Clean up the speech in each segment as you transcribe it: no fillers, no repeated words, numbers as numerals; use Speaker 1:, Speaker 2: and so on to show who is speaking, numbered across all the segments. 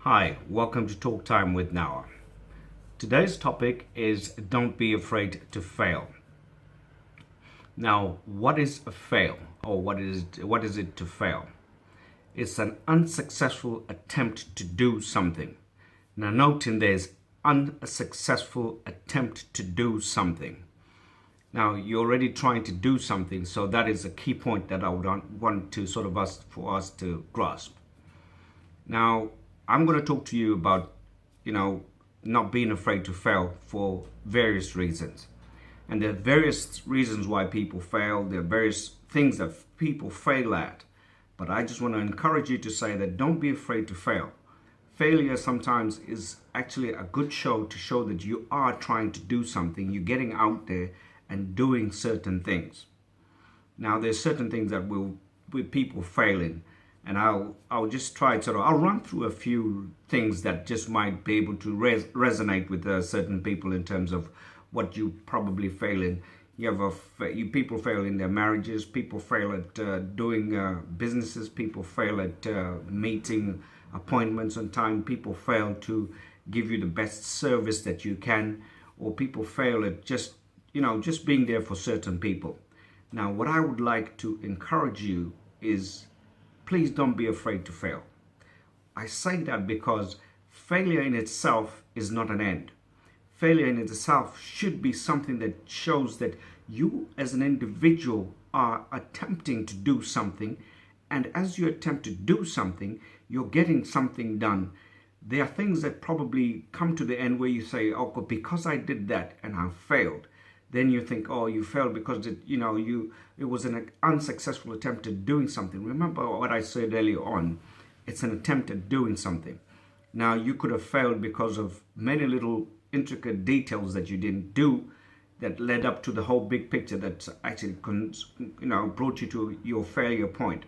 Speaker 1: Hi, welcome to Talk Time with Noah. Today's topic is don't be afraid to fail. Now, what is a fail or what is it to fail? It's an unsuccessful attempt to do something. Now, note in there's unsuccessful attempt to do something. Now, you're already trying to do something, so that is a key point that I would want to for us to grasp. Now, I'm going to talk to you about, not being afraid to fail for various reasons. And there are various reasons why people fail. There are various things that people fail at. But I just want to encourage you to say that don't be afraid to fail. Failure sometimes is actually a good show to show that you are trying to do something. You're getting out there and doing certain things. Now, there's certain things that people fail in. And I'll just try I'll run through a few things that just might be able to resonate with certain people in terms of what you probably fail in. People fail in their marriages, people fail at doing businesses, people fail at meeting appointments on time, people fail to give you the best service that you can, or people fail at just being there for certain people. Now, what I would like to encourage you is, please don't be afraid to fail. I say that because failure in itself is not an end. Failure in itself should be something that shows that you as an individual are attempting to do something, and as you attempt to do something, you're getting something done. There are things that probably come to the end where you say, oh, because I did that and I failed. Then you think, oh, you failed because it was an unsuccessful attempt at doing something. Remember what I said earlier on. It's an attempt at doing something. Now, you could have failed because of many little intricate details that you didn't do that led up to the whole big picture that actually brought you to your failure point.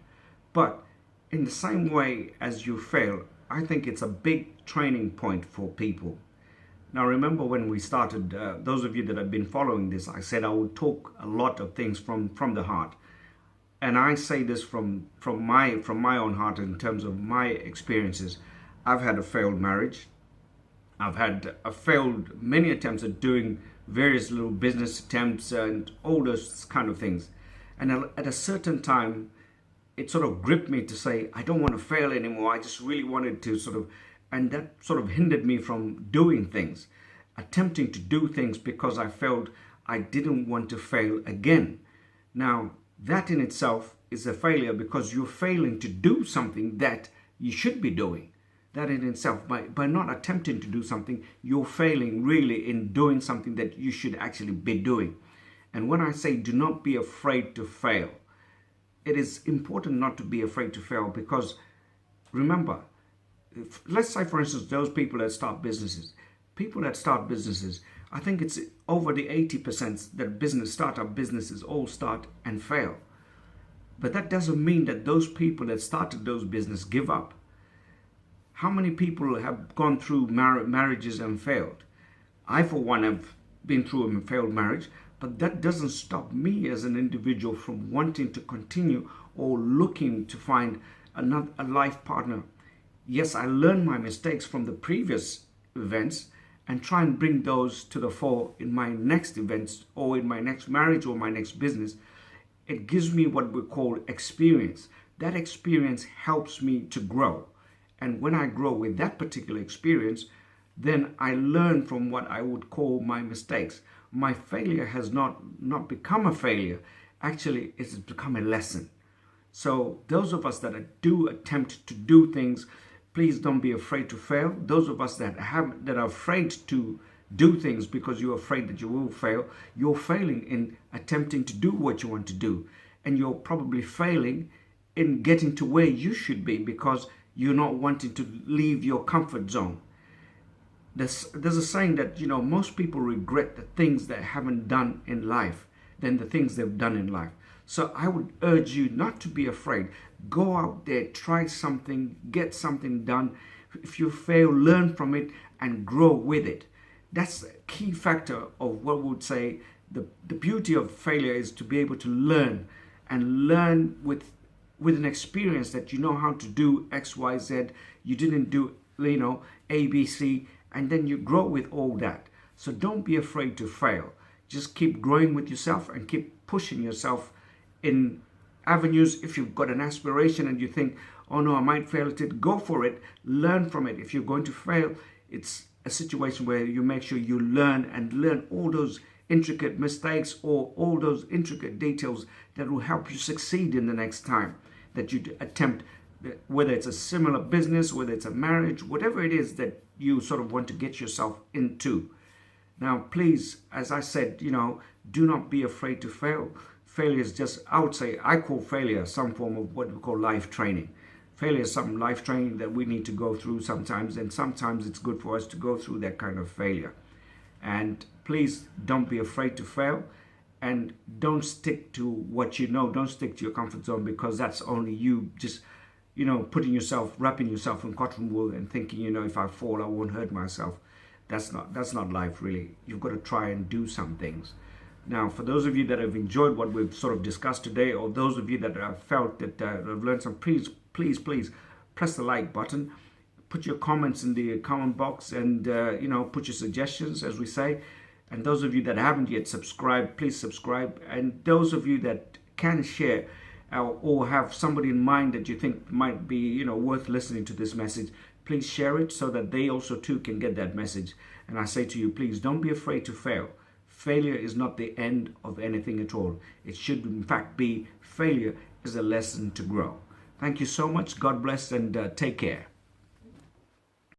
Speaker 1: But in the same way as you fail, I think it's a big training point for people. Now, remember when we started, those of you that have been following this, I said I would talk a lot of things from the heart. And I say this from my own heart in terms of my experiences. I've had a failed marriage. I've had a failed many attempts at doing various little business attempts and all those kind of things. And at a certain time, it sort of gripped me to say, I don't want to fail anymore. I just really wanted to and that sort of hindered me from doing things, attempting to do things because I felt I didn't want to fail again. Now, that in itself is a failure because you're failing to do something that you should be doing. That in itself, by not attempting to do something, you're failing really in doing something that you should actually be doing. And when I say do not be afraid to fail, it is important not to be afraid to fail because remember, let's say, for instance, those people that start businesses, I think it's over the 80% that startup businesses all start and fail. But that doesn't mean that those people that started those businesses give up. How many people have gone through marriages and failed? I, for one, have been through a failed marriage, but that doesn't stop me as an individual from wanting to continue or looking to find a life partner. Yes, I learned my mistakes from the previous events and try and bring those to the fore in my next events or in my next marriage or my next business. It gives me what we call experience. That experience helps me to grow. And when I grow with that particular experience, then I learn from what I would call my mistakes. My failure has not become a failure. Actually, it's become a lesson. So those of us that do attempt to do things, please don't be afraid to fail. Those of us that are afraid to do things because you're afraid that you will fail, you're failing in attempting to do what you want to do. And you're probably failing in getting to where you should be because you're not wanting to leave your comfort zone. There's a saying that, most people regret the things they haven't done in life than the things they've done in life. So I would urge you not to be afraid. Go out there, try something, get something done. If you fail, learn from it and grow with it. That's a key factor of what we would say the beauty of failure is to be able to learn and learn with an experience that you know how to do X, Y, Z. You didn't do ABC, and then you grow with all that. So don't be afraid to fail. Just keep growing with yourself and keep pushing yourself in avenues. If you've got an aspiration and you think, oh no, I might fail at it, go for it. Learn from it. If you're going to fail, it's a situation where you make sure you learn and learn all those intricate mistakes or all those intricate details that will help you succeed in the next time that you attempt, whether it's a similar business, whether it's a marriage, whatever it is that you sort of want to get yourself into. Now, please, as I said, do not be afraid to fail. Failure is just, I would say, I call failure some form of what we call life training. Failure is some life training that we need to go through sometimes, and sometimes it's good for us to go through that kind of failure. And please don't be afraid to fail, and don't stick to what you know. Don't stick to your comfort zone, because that's only you just, putting yourself, wrapping yourself in cotton wool and thinking, if I fall, I won't hurt myself. That's not life, really. You've got to try and do some things. Now, for those of you that have enjoyed what we've sort of discussed today, or those of you that have felt that have learned some, please press the like button. Put your comments in the comment box, and put your suggestions, as we say. And those of you that haven't yet subscribed, please subscribe. And those of you that can share or have somebody in mind that you think might be worth listening to this message, please share it so that they also too can get that message. And I say to you, please don't be afraid to fail. Failure is not the end of anything at all. It should in fact be, failure is a lesson to grow. Thank you so much. God bless, and take care.